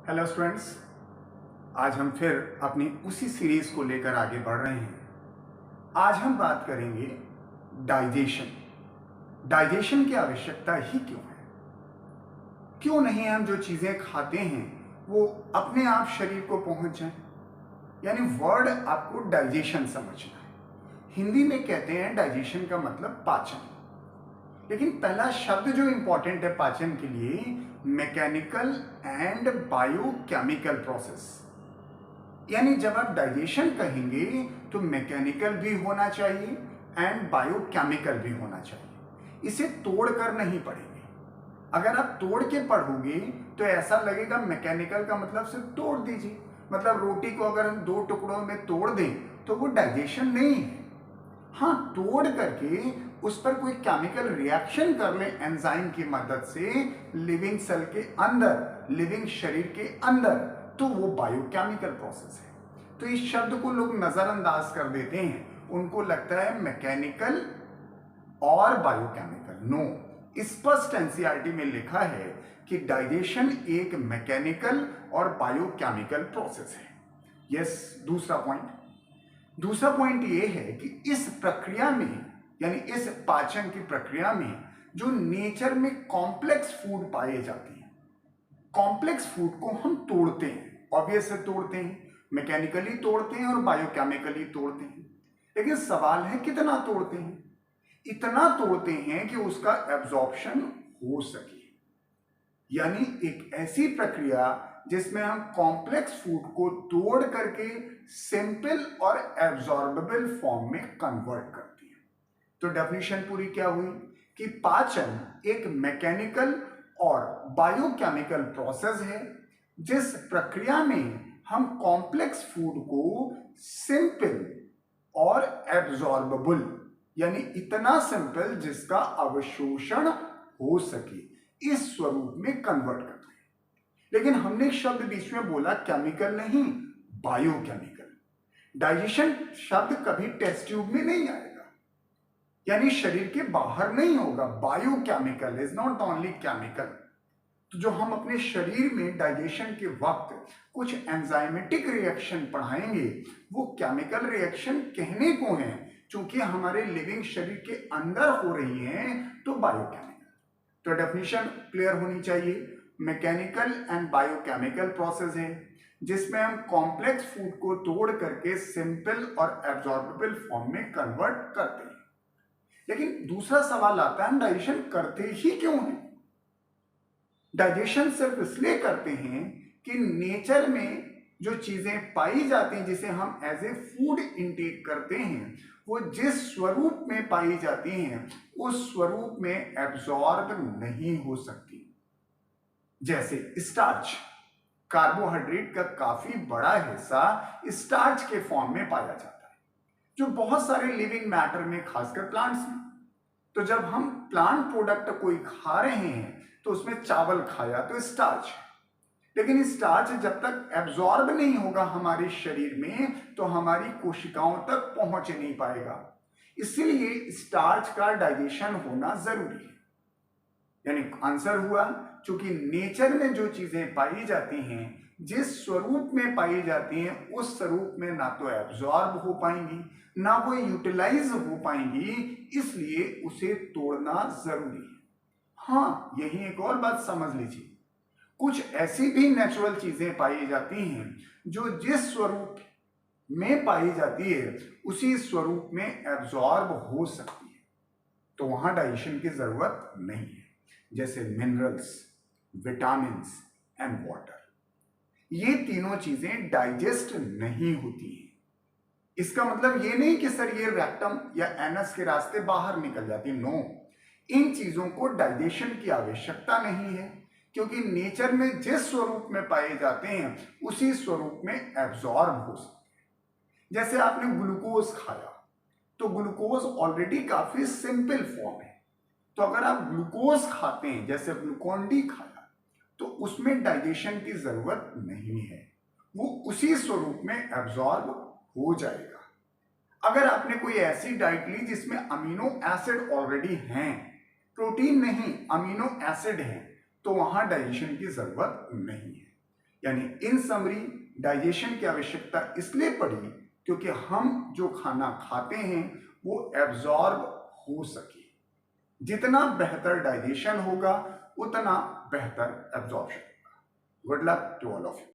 Hello students, आज हम फिर अपनी उसी सीरीज को लेकर आगे बढ़ रहे हैं। आज हम बात करेंगे डाइजेशन। डाइजेशन की आवश्यकता ही क्यों है? क्यों नहीं हम जो चीजें खाते हैं वो अपने आप शरीर को पहुंच जाए? यानी वर्ड आपको डाइजेशन समझना है। हिंदी में कहते हैं डाइजेशन का मतलब पाचन, लेकिन पहला शब्द जो इंपॉर्टेंट है पाचन के लिए, मैकेनिकल एंड बायोकेमिकल प्रोसेस। यानी जब आप डाइजेशन कहेंगे तो मैकेनिकल भी होना चाहिए एंड बायोकेमिकल भी होना चाहिए। इसे तोड़ कर नहीं पढ़ेंगे। अगर आप तोड़ के पढ़ोगे तो ऐसा लगेगा मैकेनिकल का मतलब सिर्फ तोड़ दीजिए, मतलब रोटी को अगर हम दो टुकड़ों में तोड़ दें तो वो डाइजेशन नहीं है। हाँ, तोड़ करके उस पर कोई केमिकल रिएक्शन कर ले एंजाइम की मदद से लिविंग सेल के अंदर, लिविंग शरीर के अंदर, तो वो बायोकेमिकल प्रोसेस है। तो इस शब्द को लोग नजरअंदाज कर देते हैं, उनको लगता है मैकेनिकल और बायोकेमिकल। नो, स्पष्ट एनसीईआरटी में लिखा है कि डाइजेशन एक मैकेनिकल और बायोकेमिकल प्रोसेस है। यस। दूसरा पॉइंट ये है कि इस प्रक्रिया में, यानी इस पाचन की प्रक्रिया में, जो नेचर में कॉम्प्लेक्स फूड पाए जाते हैं, कॉम्प्लेक्स फूड को हम तोड़ते हैं। ऑब्वियस से तोड़ते हैं, मैकेनिकली तोड़ते हैं और बायोकेमिकली तोड़ते हैं। लेकिन सवाल है कितना तोड़ते हैं? इतना तोड़ते हैं कि उसका एब्जॉर्प्शन हो सके। यानी एक ऐसी प्रक्रिया जिसमें हम कॉम्प्लेक्स फूड को तोड़ करके सिंपल और एब्जॉर्बेबल फॉर्म में कन्वर्ट करते हैं। तो डेफिनेशन पूरी क्या हुई कि पाचन एक मैकेनिकल और बायोकेमिकल प्रोसेस है जिस प्रक्रिया में हम कॉम्प्लेक्स फूड को सिंपल और एब्जॉर्बेबल, यानी इतना सिंपल जिसका अवशोषण हो सके, इस स्वरूप में कन्वर्ट करते हैं। लेकिन हमने शब्द बीच में बोला केमिकल नहीं, बायोकेमिकल। डाइजेशन शब्द कभी टेस्ट ट्यूब में नहीं आएगा, यानी शरीर के बाहर नहीं होगा। Biochemical is not only chemical. तो जो हम अपने शरीर में डाइजेशन के वक्त कुछ एंजाइमेटिक रिएक्शन पढ़ाएंगे वो केमिकल रिएक्शन कहने को है, क्योंकि हमारे लिविंग शरीर के अंदर हो रही हैं, तो बायोकेमिकल। तो डेफिनेशन क्लियर होनी चाहिए। मैकेनिकल एंड बायोकेमिकल प्रोसेस है जिसमें हम कॉम्प्लेक्स फूड को तोड़ करके सिंपल और एब्जॉर्बेबल फॉर्म में कन्वर्ट करते हैं। लेकिन दूसरा सवाल आता है, डाइजेशन करते ही क्यों हैं? डाइजेशन सिर्फ इसलिए करते हैं कि नेचर में जो चीजें पाई जाती हैं जिसे हम एज ए फूड इंटेक करते हैं, वो जिस स्वरूप में पाई जाती हैं उस स्वरूप में एब्जॉर्ब नहीं हो सकती। जैसे स्टार्च, कार्बोहाइड्रेट का काफी बड़ा हिस्सा स्टार्च के फॉर्म में पाया जाता है, जो बहुत सारे लिविंग मैटर में, खासकर प्लांट्स में। तो जब हम प्लांट प्रोडक्ट कोई खा रहे हैं तो उसमें चावल खाया तो स्टार्च है, लेकिन स्टार्च जब तक एब्जॉर्ब नहीं होगा हमारे शरीर में तो हमारी कोशिकाओं तक पहुंच नहीं पाएगा। इसलिए स्टार्च का डाइजेशन होना जरूरी है। यानी आंसर हुआ, चूंकि नेचर में जो चीजें पाई जाती हैं, जिस स्वरूप में पाई जाती हैं, उस स्वरूप में ना तो एब्जॉर्ब हो पाएंगी ना वो यूटिलाइज हो पाएंगी, इसलिए उसे तोड़ना जरूरी है। हाँ, यही एक और बात समझ लीजिए, कुछ ऐसी भी नेचुरल चीजें पाई जाती हैं जो जिस स्वरूप में पाई जाती है उसी स्वरूप में एब्जॉर्ब हो सकती है, तो वहां डाइजेशन की जरूरत नहीं है। जैसे मिनरल्स, विटामिन्स एंड वाटर, ये तीनों चीजें डाइजेस्ट नहीं होती हैं। इसका मतलब ये नहीं कि सर ये रेक्टम या एनस के रास्ते बाहर निकल जाती, नो। इन चीजों को डाइजेशन की आवश्यकता नहीं है, क्योंकि नेचर में जिस स्वरूप में पाए जाते हैं उसी स्वरूप में एब्जॉर्ब हो सकते हैं। जैसे आपने ग्लूकोज खाया तो ग्लूकोज ऑलरेडी काफी सिंपल फॉर्म है, तो अगर आप ग्लूकोज खाते हैं, जैसे ग्लूकोन डी खाया, तो उसमें डाइजेशन की जरूरत नहीं है, वो उसी स्वरूप में एब्जॉर्ब हो जाएगा। अगर आपने कोई ऐसी डाइट ली जिसमें अमीनो एसिड ऑलरेडी हैं, प्रोटीन नहीं, अमीनो एसिड है, तो वहां डाइजेशन की जरूरत नहीं है। यानी इन समरी डाइजेशन की आवश्यकता इसलिए पड़ी क्योंकि हम जो खाना खाते हैं वो एब्जॉर्ब हो सके। जितना बेहतर डाइजेशन होगा उतना बेहतर एब्जॉर्प्शन होगा। Good luck to all of you.